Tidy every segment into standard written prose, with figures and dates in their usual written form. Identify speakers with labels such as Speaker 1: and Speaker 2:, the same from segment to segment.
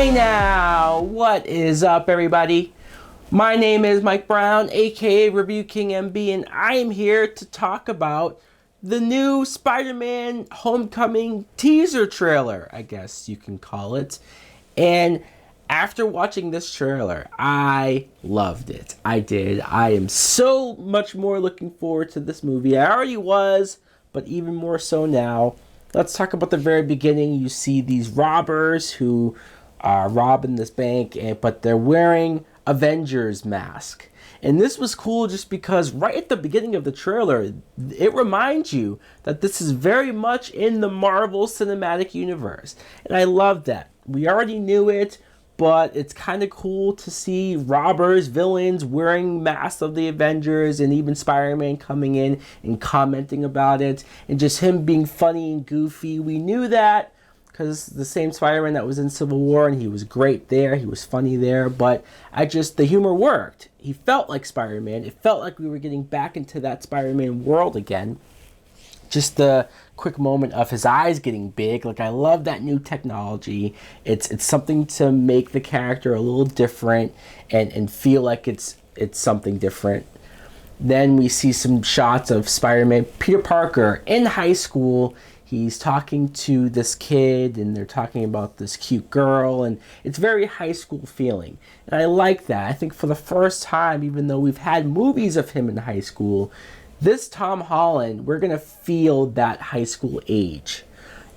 Speaker 1: Hey now, what is up everybody? My name is Mike Brown, aka Review King MB, and I am here to talk about the new Spider-Man Homecoming teaser trailer, I guess you can call it. And after watching this trailer, I loved it. I did. I am so much more looking forward to this movie. I already was, but even more so now. Let's talk about the very beginning. You see these robbers who are robbing this bank, but they're wearing Avengers mask. And this was cool just because right at the beginning of the trailer, it reminds you that this is very much in the Marvel Cinematic Universe. And I love that. We already knew it, but it's kind of cool to see robbers, villains wearing masks of the Avengers, and even Spider-Man coming in and commenting about it, and just him being funny and goofy. We knew that because the same Spider-Man that was in Civil War, and he was great there, he was funny there, but the humor worked. He felt like Spider-Man. It felt like we were getting back into that Spider-Man world again. Just the quick moment of his eyes getting big, like I love that new technology. It's something to make the character a little different and feel like it's something different. Then we see some shots of Spider-Man, Peter Parker in high school. He's talking to this kid and they're talking about this cute girl, and it's very high school feeling. And I like that. I think for the first time, even though we've had movies of him in high school, this Tom Holland, we're going to feel that high school age.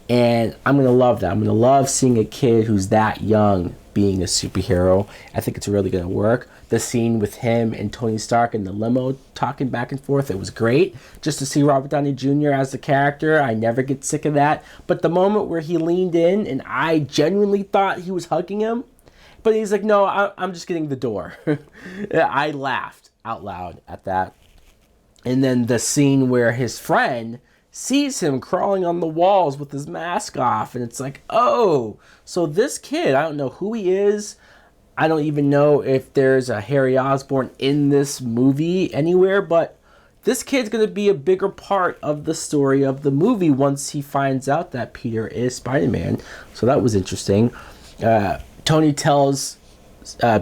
Speaker 1: And I'm going to love that. I'm going to love seeing a kid who's that young being a superhero. I think it's really going to work. The scene with him and Tony Stark in the limo talking back and forth, it was great. Just to see Robert Downey Jr. as the character, I never get sick of that. But the moment where he leaned in and I genuinely thought he was hugging him, but he's like, no, I'm just getting the door. I laughed out loud at that. And then the scene where his friend sees him crawling on the walls with his mask off, and it's like, oh, so this kid, I don't know who he is. I don't even know if there's a Harry Osborn in this movie anywhere, but this kid's going to be a bigger part of the story of the movie once he finds out that Peter is Spider-Man. So that was interesting. Tony tells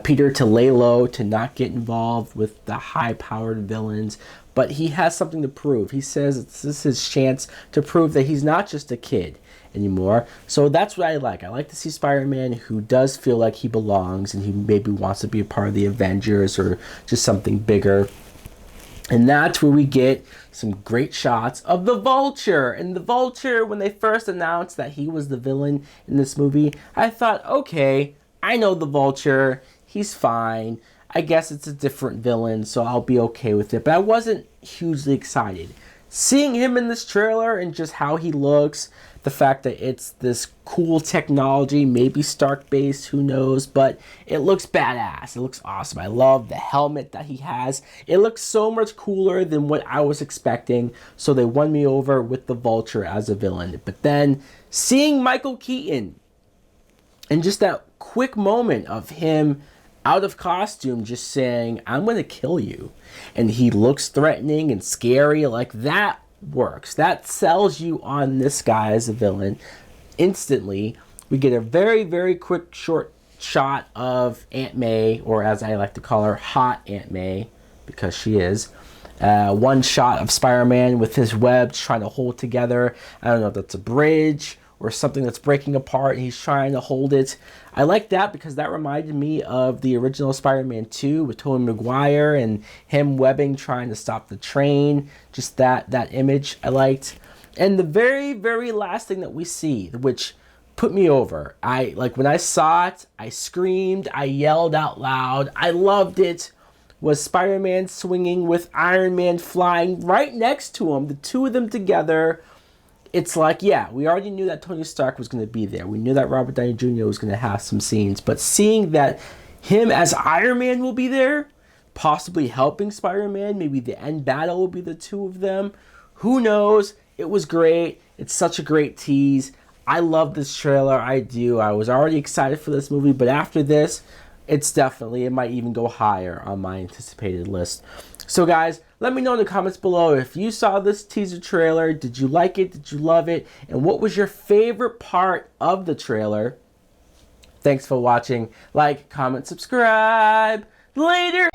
Speaker 1: Peter to lay low, to not get involved with the high-powered villains, but he has something to prove. He says this is his chance to prove that he's not just a kid anymore. So that's what I like. I like to see Spider-Man who does feel like he belongs and he maybe wants to be a part of the Avengers or just something bigger. And that's where we get some great shots of the Vulture. And the Vulture, when they first announced that he was the villain in this movie, I thought, okay, I know the Vulture. He's fine. I guess it's a different villain, so I'll be okay with it. But I wasn't hugely excited. Seeing him in this trailer and just how he looks, the fact that it's this cool technology, maybe Stark-based, who knows, but it looks badass. It looks awesome. I love the helmet that he has. It looks so much cooler than what I was expecting, so they won me over with the Vulture as a villain. But then seeing Michael Keaton and just that quick moment of him out of costume just saying, I'm going to kill you. And he looks threatening and scary. Like, that works. That sells you on this guy as a villain instantly. We get a very, very quick short shot of Aunt May, or as I like to call her, Hot Aunt May, because she is. One shot of Spider-Man with his webs trying to hold together. I don't know if that's a bridge or something that's breaking apart, and he's trying to hold it. I like that because that reminded me of the original Spider-Man 2 with Tobey Maguire and him webbing trying to stop the train. Just that image I liked. And the very, very last thing that we see, which put me over. When I saw it, I screamed, I yelled out loud. I loved it. Was Spider-Man swinging with Iron Man flying right next to him, the two of them together. It's like, yeah, we already knew that Tony Stark was going to be there. We knew that Robert Downey Jr. was going to have some scenes. But seeing that him as Iron Man will be there, possibly helping Spider-Man, maybe the end battle will be the two of them. Who knows? It was great. It's such a great tease. I love this trailer. I do. I was already excited for this movie. But after this, it might even go higher on my anticipated list. So guys, let me know in the comments below if you saw this teaser trailer. Did you like it? Did you love it? And what was your favorite part of the trailer? Thanks for watching. Like, comment, subscribe. Later!